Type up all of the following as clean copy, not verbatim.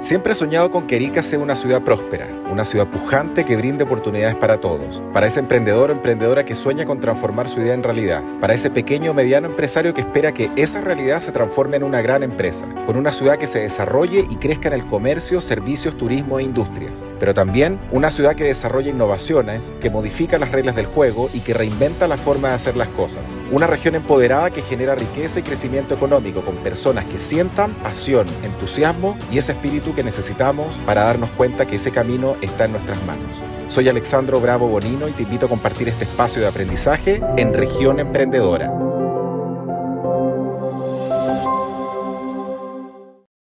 Siempre he soñado con que Arica sea una ciudad próspera, una ciudad pujante que brinde oportunidades para todos, para ese emprendedor o emprendedora que sueña con transformar su idea en realidad, para ese pequeño o mediano empresario que espera que esa realidad se transforme en una gran empresa, con una ciudad que se desarrolle y crezca en el comercio, servicios, turismo e industrias, pero también una ciudad que desarrolla innovaciones, que modifica las reglas del juego y que reinventa la forma de hacer las cosas, una región empoderada que genera riqueza y crecimiento económico con personas que sientan pasión, entusiasmo y ese espíritu que necesitamos para darnos cuenta que ese camino está en nuestras manos. Soy Alexandro Bravo Bonino y te invito a compartir este espacio de aprendizaje en Región Emprendedora.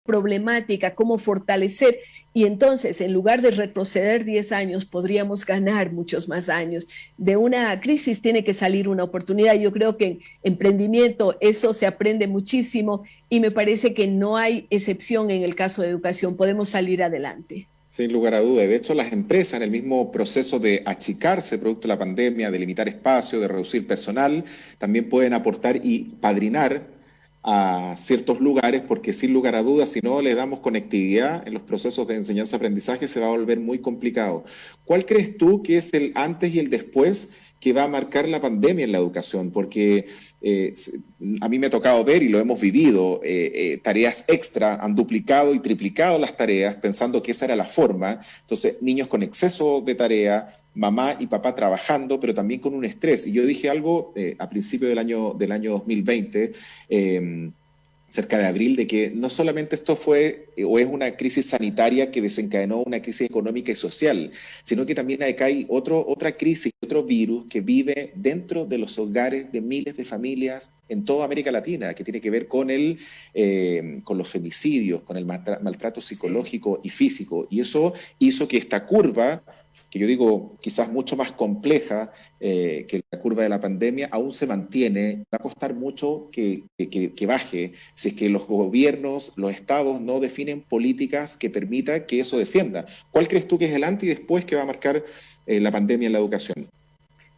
Problemática, cómo fortalecer, y entonces en lugar de retroceder 10 años podríamos ganar muchos más años. De una crisis tiene que salir una oportunidad. Yo creo que en emprendimiento eso se aprende muchísimo y me parece que no hay excepción en el caso de educación, podemos salir adelante. Sin lugar a duda. De hecho, las empresas en el mismo proceso de achicarse producto de la pandemia, de limitar espacio, de reducir personal, también pueden aportar y padrinar a ciertos lugares, porque sin lugar a dudas, si no le damos conectividad en los procesos de enseñanza-aprendizaje, se va a volver muy complicado. ¿Cuál crees tú que es el antes y el después que va a marcar la pandemia en la educación? Porque a mí me ha tocado ver, y lo hemos vivido, tareas extra, han duplicado y triplicado las tareas, pensando que esa era la forma. Entonces, niños con exceso de tarea, mamá y papá trabajando, pero también con un estrés. Y yo dije algo a principio del año 2020, cerca de abril, de que no solamente esto fue o es una crisis sanitaria que desencadenó una crisis económica y social, sino que también acá hay otra crisis, otro virus que vive dentro de los hogares de miles de familias en toda América Latina, que tiene que ver con los femicidios, con el maltrato psicológico y físico. Y eso hizo que esta curva, que yo digo quizás mucho más compleja que la curva de la pandemia, aún se mantiene. Va a costar mucho que baje si es que los gobiernos, los estados no definen políticas que permitan que eso descienda. ¿Cuál crees tú que es el antes y después que va a marcar la pandemia en la educación?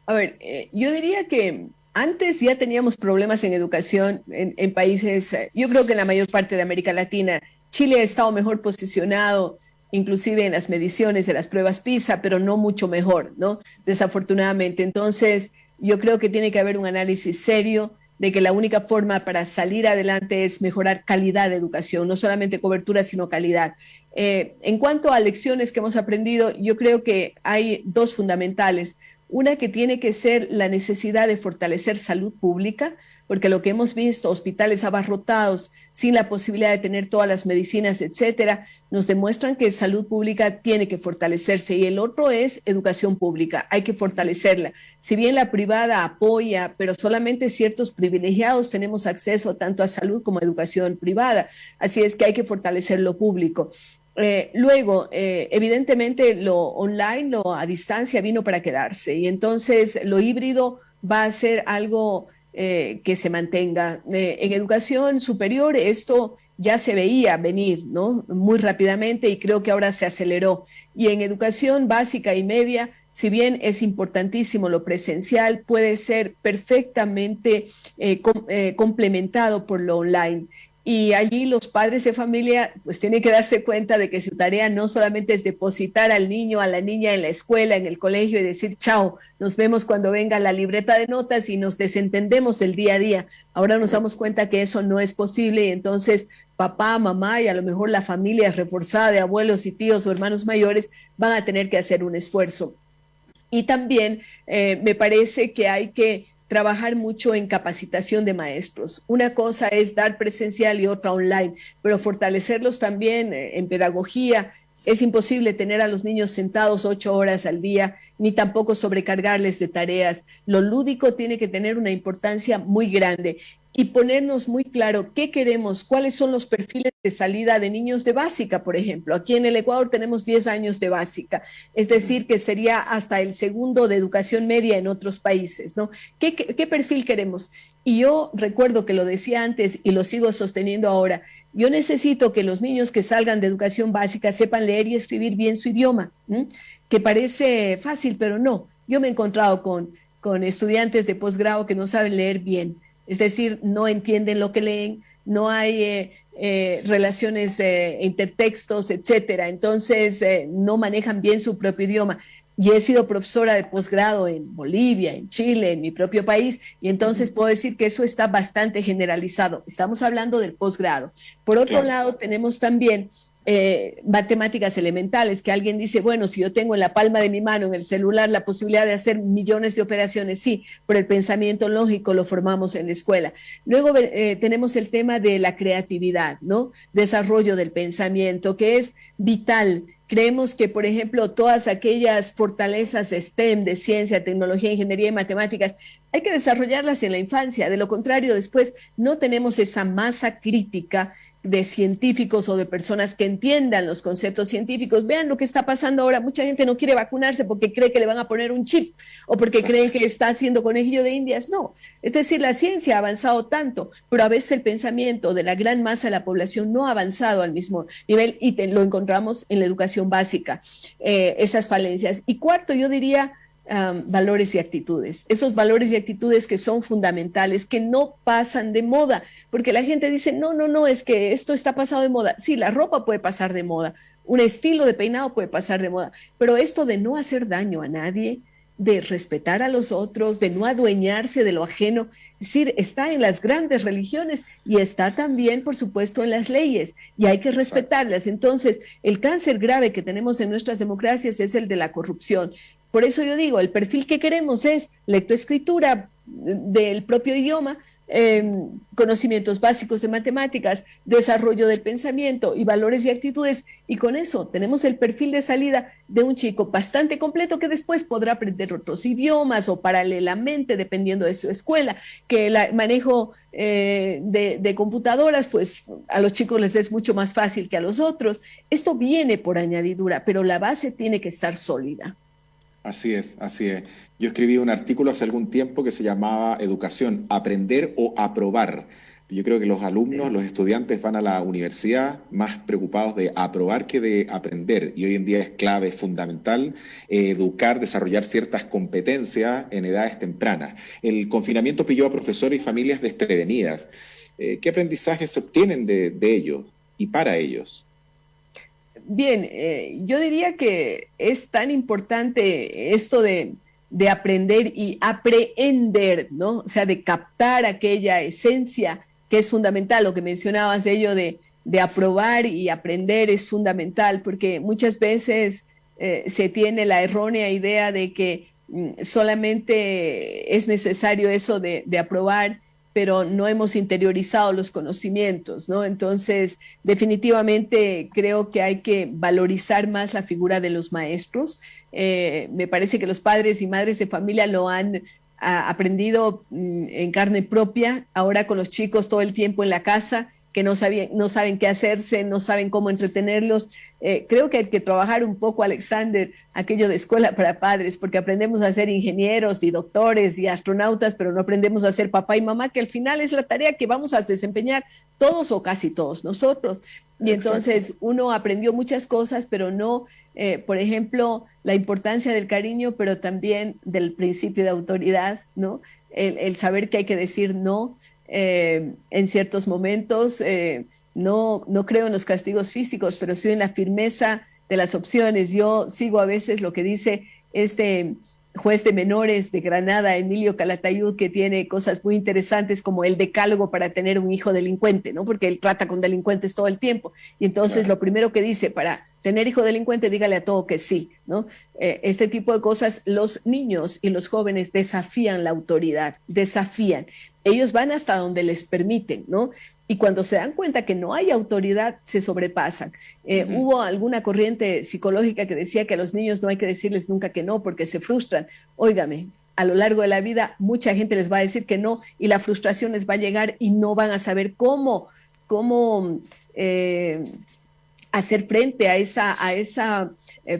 A ver, yo diría que antes ya teníamos problemas en educación en países, yo creo que en la mayor parte de América Latina. Chile ha estado mejor posicionado, inclusive en las mediciones de las pruebas PISA, pero no mucho mejor, ¿no? Desafortunadamente. Entonces, yo creo que tiene que haber un análisis serio de que la única forma para salir adelante es mejorar calidad de educación, no solamente cobertura, sino calidad. En cuanto a lecciones que hemos aprendido, yo creo que hay dos fundamentales. Una que tiene que ser la necesidad de fortalecer salud pública, porque lo que hemos visto, hospitales abarrotados, sin la posibilidad de tener todas las medicinas, etcétera, nos demuestran que salud pública tiene que fortalecerse. Y el otro es educación pública, hay que fortalecerla. Si bien la privada apoya, pero solamente ciertos privilegiados tenemos acceso tanto a salud como a educación privada. Así es que hay que fortalecer lo público. Luego, evidentemente, lo online, lo a distancia vino para quedarse. Y entonces lo híbrido va a ser algo que se mantenga. En educación superior esto ya se veía venir, ¿no? Muy rápidamente, y creo que ahora se aceleró. Y en educación básica y media, si bien es importantísimo lo presencial, puede ser perfectamente complementado por lo online. Y allí los padres de familia pues tienen que darse cuenta de que su tarea no solamente es depositar al niño, a la niña en la escuela, en el colegio y decir chao, nos vemos cuando venga la libreta de notas y nos desentendemos del día a día. Ahora nos damos cuenta que eso no es posible, y entonces papá, mamá y a lo mejor la familia reforzada de abuelos y tíos o hermanos mayores van a tener que hacer un esfuerzo. Y también me parece que hay que trabajar mucho en capacitación de maestros. Una cosa es dar presencial y otra online, pero fortalecerlos también en pedagogía. Es imposible tener a los niños sentados 8 horas al día, ni tampoco sobrecargarles de tareas. Lo lúdico tiene que tener una importancia muy grande y ponernos muy claro qué queremos, cuáles son los perfiles de salida de niños de básica, por ejemplo. Aquí en el Ecuador tenemos 10 años de básica, es decir, que sería hasta el segundo de educación media en otros países, ¿no? ¿Qué perfil queremos? Y yo recuerdo que lo decía antes y lo sigo sosteniendo ahora. Yo necesito que los niños que salgan de educación básica sepan leer y escribir bien su idioma, que parece fácil, pero no. Yo me he encontrado con estudiantes de posgrado que no saben leer bien, es decir, no entienden lo que leen, no hay relaciones intertextos, etcétera. Entonces, no manejan bien su propio idioma. Y he sido profesora de posgrado en Bolivia, en Chile, en mi propio país, y entonces puedo decir que eso está bastante generalizado. Estamos hablando del posgrado. Por otro lado, tenemos también matemáticas elementales, que alguien dice, bueno, si yo tengo en la palma de mi mano, en el celular, la posibilidad de hacer millones de operaciones, sí, pero el pensamiento lógico lo formamos en la escuela. Luego tenemos el tema de la creatividad, ¿no? Desarrollo del pensamiento, que es vital. Creemos que, por ejemplo, todas aquellas fortalezas STEM de ciencia, tecnología, ingeniería y matemáticas, hay que desarrollarlas en la infancia. De lo contrario, después no tenemos esa masa crítica de científicos o de personas que entiendan los conceptos científicos. Vean lo que está pasando ahora. Mucha gente no quiere vacunarse porque cree que le van a poner un chip o porque creen que está haciendo conejillo de indias. No, es decir, la ciencia ha avanzado tanto, pero a veces el pensamiento de la gran masa de la población no ha avanzado al mismo nivel y lo encontramos en la educación básica, esas falencias. Y cuarto, yo diría, valores y actitudes, esos valores y actitudes que son fundamentales, que no pasan de moda, porque la gente dice, no, es que esto está pasado de moda. Sí, la ropa puede pasar de moda, un estilo de peinado puede pasar de moda, pero esto de no hacer daño a nadie, de respetar a los otros, de no adueñarse de lo ajeno, es decir, está en las grandes religiones y está también, por supuesto, en las leyes, y hay que respetarlas. Entonces, el cáncer grave que tenemos en nuestras democracias es el de la corrupción. Por eso yo digo, el perfil que queremos es lectoescritura del propio idioma, conocimientos básicos de matemáticas, desarrollo del pensamiento y valores y actitudes, y con eso tenemos el perfil de salida de un chico bastante completo que después podrá aprender otros idiomas o paralelamente, dependiendo de su escuela, que el manejo de computadoras, pues a los chicos les es mucho más fácil que a los otros. Esto viene por añadidura, pero la base tiene que estar sólida. Así es, así es. Yo escribí un artículo hace algún tiempo que se llamaba Educación, aprender o aprobar. Yo creo que los alumnos, los estudiantes van a la universidad más preocupados de aprobar que de aprender. Y hoy en día es clave, es fundamental educar, desarrollar ciertas competencias en edades tempranas. El confinamiento pilló a profesores y familias desprevenidas. ¿Qué aprendizajes se obtienen de ellos y para ellos? Bien, yo diría que es tan importante esto de aprender y aprehender, ¿no? O sea, de captar aquella esencia que es fundamental. Lo que mencionabas de ello de aprobar y aprender es fundamental, porque muchas veces se tiene la errónea idea de que solamente es necesario eso de aprobar, pero no hemos interiorizado los conocimientos, ¿no? Entonces, definitivamente creo que hay que valorizar más la figura de los maestros. Me parece que los padres y madres de familia lo han aprendido en carne propia, ahora con los chicos todo el tiempo en la casa, que no saben qué hacerse, no saben cómo entretenerlos. Creo que hay que trabajar un poco, Alexander, aquello de escuela para padres, porque aprendemos a ser ingenieros y doctores y astronautas, pero no aprendemos a ser papá y mamá, que al final es la tarea que vamos a desempeñar todos o casi todos nosotros. Y entonces uno aprendió muchas cosas, pero no, por ejemplo, la importancia del cariño, pero también del principio de autoridad, ¿no? El saber que hay que decir no, en ciertos momentos. No creo en los castigos físicos, pero sí en la firmeza de las opciones. Yo sigo a veces lo que dice este juez de menores de Granada, Emilio Calatayud, que tiene cosas muy interesantes como el decálogo para tener un hijo delincuente, ¿no? Porque él trata con delincuentes todo el tiempo. Y entonces lo primero que dice, para tener hijo delincuente, dígale a todo que sí, ¿no? Este tipo de cosas, los niños y los jóvenes desafían la autoridad, desafían. Ellos van hasta donde les permiten, ¿no? Y cuando se dan cuenta que no hay autoridad, se sobrepasan. Hubo alguna corriente psicológica que decía que a los niños no hay que decirles nunca que no porque se frustran. Óigame, a lo largo de la vida mucha gente les va a decir que no y la frustración les va a llegar y no van a saber cómo hacer frente a esa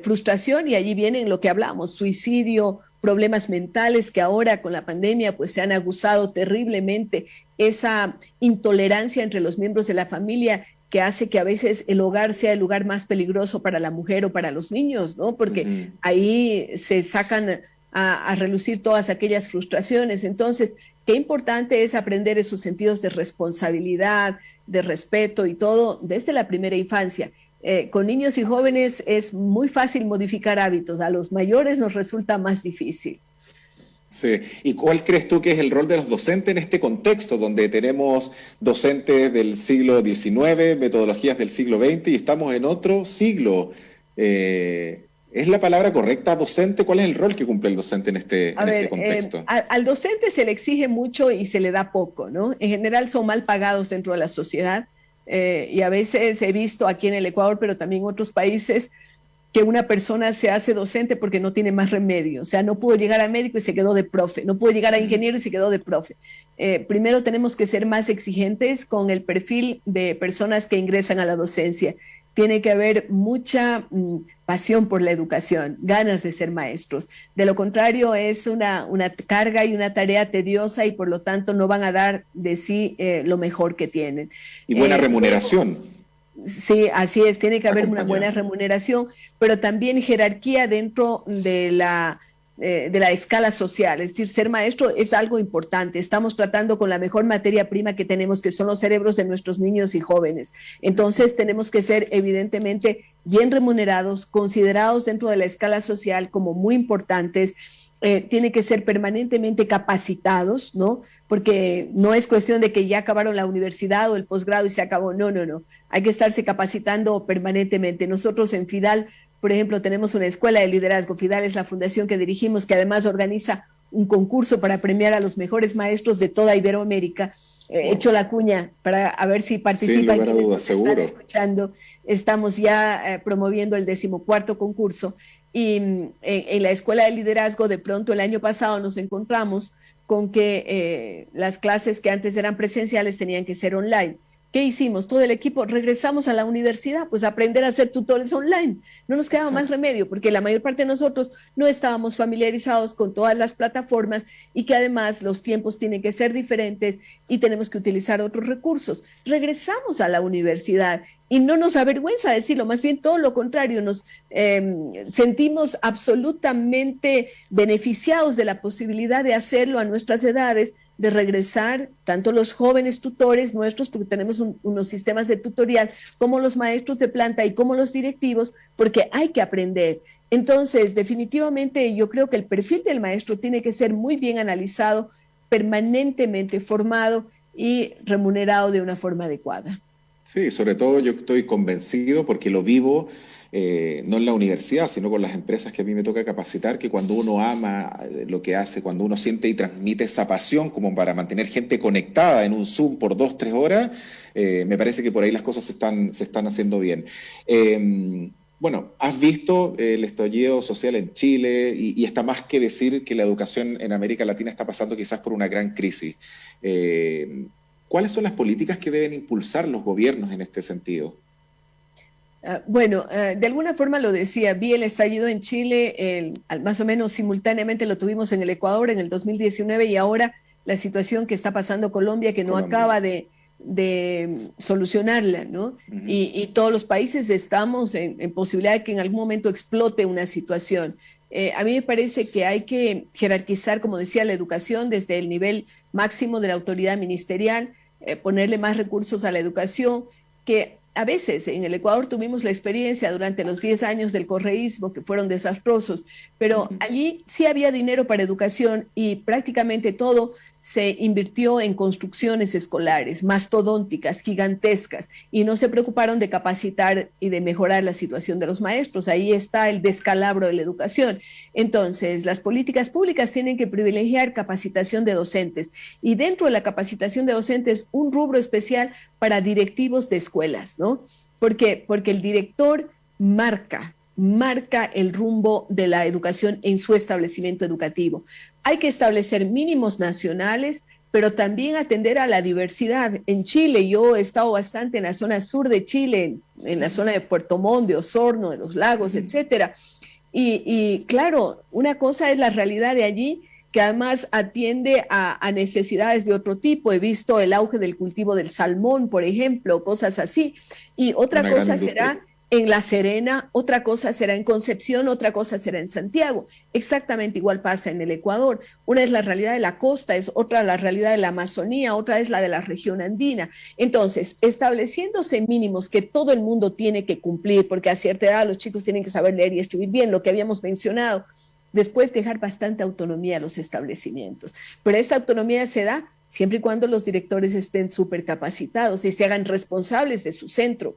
frustración, y allí vienen lo que hablamos, suicidio, problemas mentales que ahora con la pandemia pues se han aguzado terriblemente, esa intolerancia entre los miembros de la familia que hace que a veces el hogar sea el lugar más peligroso para la mujer o para los niños, ¿no? Porque ahí se sacan a relucir todas aquellas frustraciones. Entonces, qué importante es aprender esos sentidos de responsabilidad, de respeto y todo desde la primera infancia. Con niños y jóvenes es muy fácil modificar hábitos, a los mayores nos resulta más difícil. Sí. ¿Y cuál crees tú que es el rol de los docentes en este contexto, donde tenemos docentes del siglo XIX, metodologías del siglo XX y estamos en otro siglo? ¿Es la palabra correcta, docente? ¿Cuál es el rol que cumple el docente en este contexto? Al docente se le exige mucho y se le da poco, ¿no? En general son mal pagados dentro de la sociedad y a veces he visto aquí en el Ecuador, pero también en otros países, que una persona se hace docente porque no tiene más remedio. O sea, no pudo llegar a médico y se quedó de profe, no pudo llegar a ingeniero y se quedó de profe. Primero tenemos que ser más exigentes con el perfil de personas que ingresan a la docencia. Tiene que haber mucha pasión por la educación, ganas de ser maestros. De lo contrario, es una carga y una tarea tediosa y por lo tanto no van a dar de sí lo mejor que tienen. Y buena remuneración. Sí, así es, tiene que haber una buena remuneración, pero también jerarquía dentro de la escala social. Es decir, ser maestro es algo importante. Estamos tratando con la mejor materia prima que tenemos, que son los cerebros de nuestros niños y jóvenes. Entonces tenemos que ser evidentemente bien remunerados, considerados dentro de la escala social como muy importantes. Tiene que ser permanentemente capacitados, ¿no? Porque no es cuestión de que ya acabaron la universidad o el posgrado y se acabó. No. Hay que estarse capacitando permanentemente. Nosotros en FIDAL, por ejemplo, tenemos una escuela de liderazgo. FIDAL es la fundación que dirigimos, que además organiza un concurso para premiar a los mejores maestros de toda Iberoamérica. He hecho la cuña para a ver si participan quienes nos están escuchando. Estamos ya promoviendo el 14º concurso. Y en la escuela de liderazgo, de pronto el año pasado nos encontramos con que las clases que antes eran presenciales tenían que ser online. ¿Qué hicimos? Todo el equipo regresamos a la universidad, pues a aprender a ser tutores online. No nos quedaba más remedio, porque la mayor parte de nosotros no estábamos familiarizados con todas las plataformas y que además los tiempos tienen que ser diferentes y tenemos que utilizar otros recursos. Regresamos a la universidad y no nos avergüenza decirlo, más bien todo lo contrario, nos sentimos absolutamente beneficiados de la posibilidad de hacerlo a nuestras edades, de regresar, tanto los jóvenes tutores nuestros, porque tenemos unos sistemas de tutorial, como los maestros de planta y como los directivos, porque hay que aprender. Entonces, definitivamente yo creo que el perfil del maestro tiene que ser muy bien analizado, permanentemente formado y remunerado de una forma adecuada. Sí, sobre todo yo estoy convencido, porque lo vivo, no en la universidad, sino con las empresas que a mí me toca capacitar, que cuando uno ama lo que hace, cuando uno siente y transmite esa pasión como para mantener gente conectada en un Zoom por 2-3 horas, me parece que por ahí las cosas se están haciendo bien. Bueno, has visto el estallido social en Chile y está más que decir que la educación en América Latina está pasando quizás por una gran crisis. ¿Cuáles son las políticas que deben impulsar los gobiernos en este sentido? De alguna forma lo decía, vi el estallido en Chile, más o menos simultáneamente lo tuvimos en el Ecuador en el 2019 y ahora la situación que está pasando Colombia, que no acaba de solucionarla, ¿no? Uh-huh. Y todos los países estamos en posibilidad de que en algún momento explote una situación. A mí me parece que hay que jerarquizar, como decía, la educación desde el nivel máximo de la autoridad ministerial, ponerle más recursos a la educación, que a veces en el Ecuador tuvimos la experiencia durante los 10 años del correísmo que fueron desastrosos, pero allí sí había dinero para educación y prácticamente todo se invirtió en construcciones escolares mastodónticas, gigantescas, y no se preocuparon de capacitar y de mejorar la situación de los maestros. Ahí está el descalabro de la educación. Entonces, las políticas públicas tienen que privilegiar capacitación de docentes y dentro de la capacitación de docentes un rubro especial para directivos de escuelas, ¿no? Porque el director marca el rumbo de la educación en su establecimiento educativo. Hay que establecer mínimos nacionales, pero también atender a la diversidad. En Chile, yo he estado bastante en la zona sur de Chile, en la zona de Puerto Montt, de Osorno, de los lagos, etcétera. Y claro, una cosa es la realidad de allí, que además atiende a necesidades de otro tipo. He visto el auge del cultivo del salmón, por ejemplo, cosas así. Y otra cosa será en La Serena, otra cosa será en Concepción, otra cosa será en Santiago. Exactamente igual pasa en el Ecuador. Una es la realidad de la costa, es otra la realidad de la Amazonía, otra es la de la región andina. Entonces, estableciéndose mínimos que todo el mundo tiene que cumplir, porque a cierta edad los chicos tienen que saber leer y escribir bien, lo que habíamos mencionado. Después, dejar bastante autonomía a los establecimientos. Pero esta autonomía se da siempre y cuando los directores estén súper capacitados y se hagan responsables de su centro.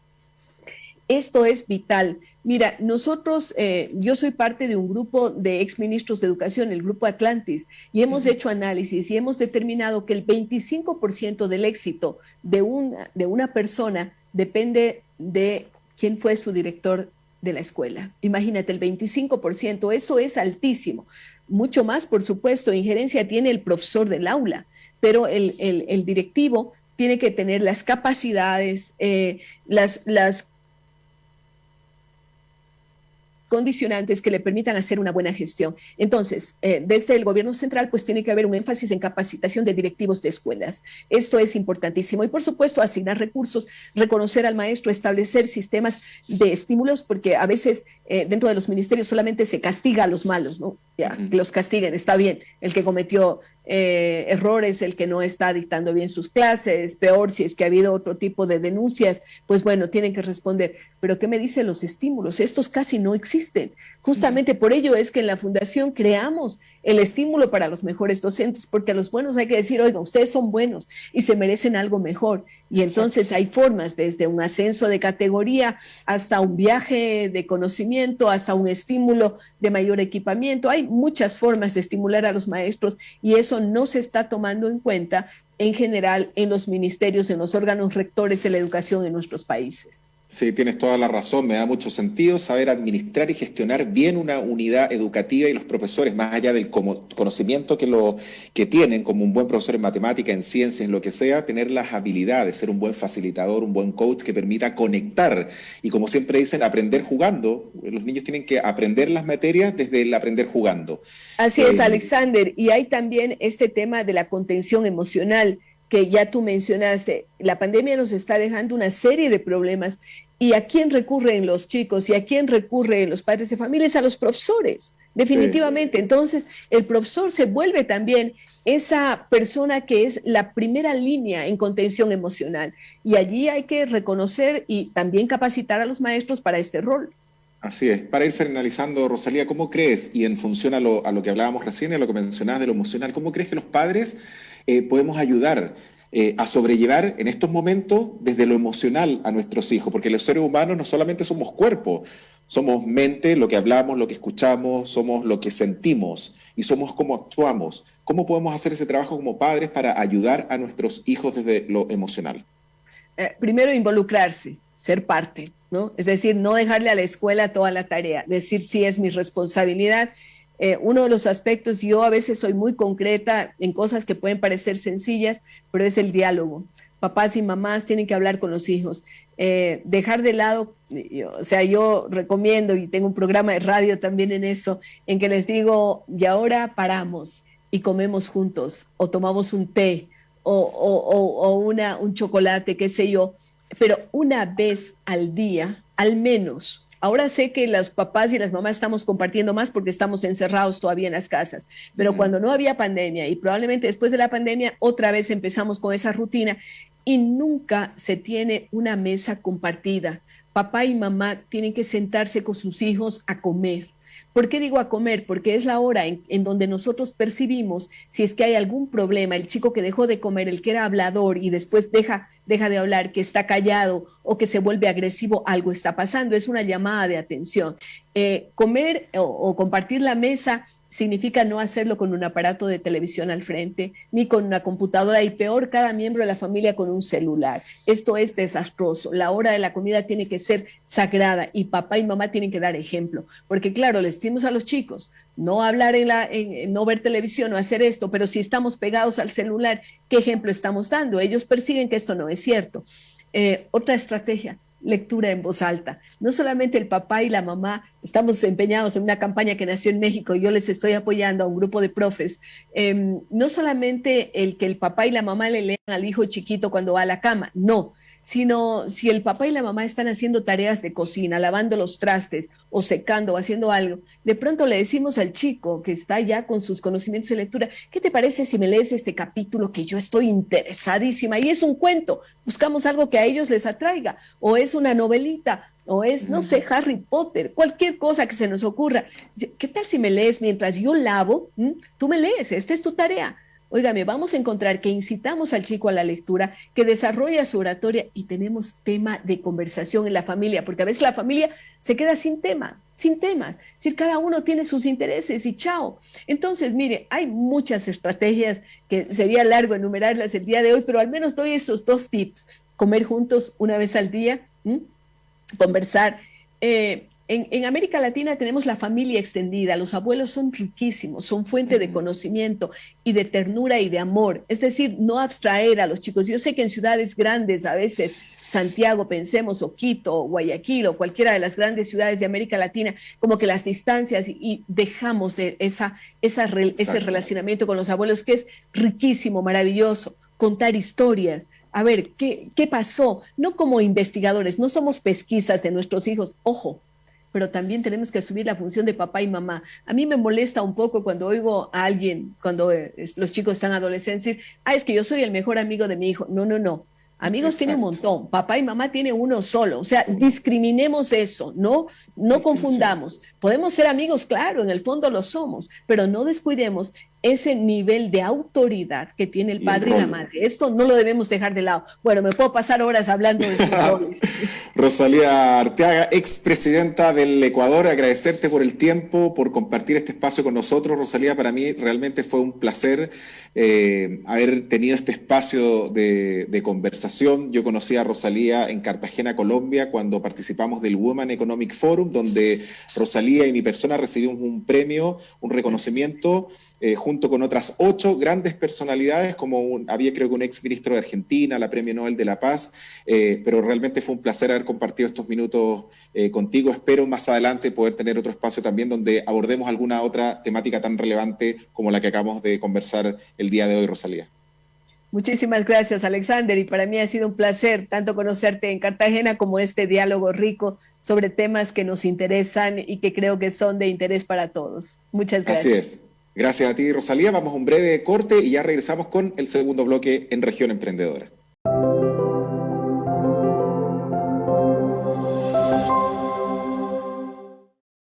Esto es vital. Mira, nosotros, yo soy parte de un grupo de exministros de educación, el Grupo Atlantis, y hemos hecho análisis y hemos determinado que el 25% del éxito de una persona depende de quién fue su director de la escuela. Imagínate, el 25%, eso es altísimo. Mucho más, por supuesto, injerencia tiene el profesor del aula, pero el directivo tiene que tener las capacidades, las condicionantes que le permitan hacer una buena gestión. Entonces, desde el gobierno central, pues tiene que haber un énfasis en capacitación de directivos de escuelas. Esto es importantísimo. Y por supuesto, asignar recursos, reconocer al maestro, establecer sistemas de estímulos, porque a veces dentro de los ministerios solamente se castiga a los malos, ¿no? Ya, que los castiguen, está bien. El que cometió errores, el que no está dictando bien sus clases, peor si es que ha habido otro tipo de denuncias, pues bueno, tienen que responder. Pero ¿qué me dicen los estímulos? Estos casi no existen. Justamente por ello es que en la Fundación creamos el estímulo para los mejores docentes, porque a los buenos hay que decir, oiga, ustedes son buenos y se merecen algo mejor. Y entonces hay formas, desde un ascenso de categoría hasta un viaje de conocimiento, hasta un estímulo de mayor equipamiento. Hay muchas formas de estimular a los maestros y eso no se está tomando en cuenta en general en los ministerios, en los órganos rectores de la educación en nuestros países. Sí, tienes toda la razón, me da mucho sentido saber administrar y gestionar bien una unidad educativa y los profesores, más allá del conocimiento que tienen, como un buen profesor en matemática, en ciencias, en lo que sea, tener las habilidades, ser un buen facilitador, un buen coach que permita conectar y, como siempre dicen, aprender jugando. Los niños tienen que aprender las materias desde el aprender jugando. Así es, Alexander, y hay también este tema de la contención emocional que ya tú mencionaste. La pandemia nos está dejando una serie de problemas. ¿Y a quién recurren los chicos? ¿Y a quién recurren los padres de familia? Es a los profesores, definitivamente. Sí. Entonces, el profesor se vuelve también esa persona que es la primera línea en contención emocional. Y allí hay que reconocer y también capacitar a los maestros para este rol. Así es. Para ir finalizando, Rosalía, ¿cómo crees, y en función a lo que hablábamos recién, a lo que mencionabas de lo emocional, cómo crees que los padres podemos ayudar a sobrellevar en estos momentos desde lo emocional a nuestros hijos? Porque los seres humanos no solamente somos cuerpo, somos mente, lo que hablamos, lo que escuchamos, somos lo que sentimos y somos cómo actuamos. ¿Cómo podemos hacer ese trabajo como padres para ayudar a nuestros hijos desde lo emocional? Primero, involucrarse, ser parte, ¿no? Es decir, no dejarle a la escuela toda la tarea, decir sí es mi responsabilidad. Uno de los aspectos, yo a veces soy muy concreta en cosas que pueden parecer sencillas, pero es el diálogo. Papás y mamás tienen que hablar con los hijos. Dejar de lado, yo recomiendo, y tengo un programa de radio también en eso, en que les digo, y ahora paramos y comemos juntos, o tomamos un té, o un chocolate, qué sé yo, pero una vez al día, al menos. Ahora sé que los papás y las mamás estamos compartiendo más porque estamos encerrados todavía en las casas, pero cuando no había pandemia y probablemente después de la pandemia otra vez empezamos con esa rutina y nunca se tiene una mesa compartida. Papá y mamá tienen que sentarse con sus hijos a comer. ¿Por qué digo a comer? Porque es la hora en donde nosotros percibimos si es que hay algún problema, el chico que dejó de comer, el que era hablador y después deja de hablar, que está callado o que se vuelve agresivo, algo está pasando, es una llamada de atención. Comer o compartir la mesa significa no hacerlo con un aparato de televisión al frente, ni con una computadora, y peor, cada miembro de la familia con un celular. Esto es desastroso. La hora de la comida tiene que ser sagrada y papá y mamá tienen que dar ejemplo, porque claro, les decimos a los chicos, no hablar no ver televisión o hacer esto, pero si estamos pegados al celular, ¿qué ejemplo estamos dando? Ellos perciben que esto no es cierto. Otra estrategia, lectura en voz alta. No solamente el papá y la mamá, estamos empeñados en una campaña que nació en México y yo les estoy apoyando a un grupo de profes, no solamente el que el papá y la mamá le lean al hijo chiquito cuando va a la cama, no. sino si el papá y la mamá están haciendo tareas de cocina, lavando los trastes o secando o haciendo algo, de pronto le decimos al chico que está ya con sus conocimientos de lectura, ¿qué te parece si me lees este capítulo que yo estoy interesadísima? Y es un cuento, buscamos algo que a ellos les atraiga, o es una novelita, o es, no sé, Harry Potter, cualquier cosa que se nos ocurra. ¿Qué tal si me lees mientras yo lavo? Tú me lees, esta es tu tarea. Óigame, vamos a encontrar que incitamos al chico a la lectura, que desarrolla su oratoria y tenemos tema de conversación en la familia, porque a veces la familia se queda sin temas. Es decir, cada uno tiene sus intereses y chao. Entonces, mire, hay muchas estrategias que sería largo enumerarlas el día de hoy, pero al menos doy esos 2 tips. Comer juntos una vez al día, conversar. En América Latina tenemos la familia extendida, los abuelos son riquísimos, son fuente de conocimiento y de ternura y de amor, es decir, no abstraer a los chicos. Yo sé que en ciudades grandes, a veces Santiago, pensemos, o Quito, o Guayaquil, o cualquiera de las grandes ciudades de América Latina, como que las distancias y dejamos de ese relacionamiento con los abuelos, que es riquísimo, maravilloso, contar historias. A ver, ¿qué pasó? No como investigadores, no somos pesquisas de nuestros hijos, ojo, pero también tenemos que asumir la función de papá y mamá. A mí me molesta un poco cuando oigo a alguien, cuando los chicos están adolescentes, decir, es que yo soy el mejor amigo de mi hijo. No. Amigos tiene un montón, papá y mamá tiene uno solo, o sea, discriminemos eso, no confundamos. Podemos ser amigos, claro, en el fondo lo somos, pero no descuidemos ese nivel de autoridad que tiene el padre y la madre. Esto no lo debemos dejar de lado. Bueno, me puedo pasar horas hablando de sus roles. Rosalía Arteaga, expresidenta del Ecuador, agradecerte por el tiempo, por compartir este espacio con nosotros. Rosalía, para mí realmente fue un placer haber tenido este espacio de conversación. Yo conocí a Rosalía en Cartagena, Colombia, cuando participamos del Women Economic Forum, donde Rosalía y mi persona recibimos un premio, un reconocimiento, junto con otras 8 grandes personalidades, había creo que un ex ministro de Argentina, la Premio Nobel de la Paz, pero realmente fue un placer haber compartido estos minutos contigo. Espero más adelante poder tener otro espacio también donde abordemos alguna otra temática tan relevante como la que acabamos de conversar el día de hoy, Rosalía. Muchísimas gracias, Alexander, y para mí ha sido un placer tanto conocerte en Cartagena como este diálogo rico sobre temas que nos interesan y que creo que son de interés para todos. Muchas gracias. Así es. Gracias a ti, Rosalía. Vamos a un breve corte y ya regresamos con el segundo bloque en Región Emprendedora.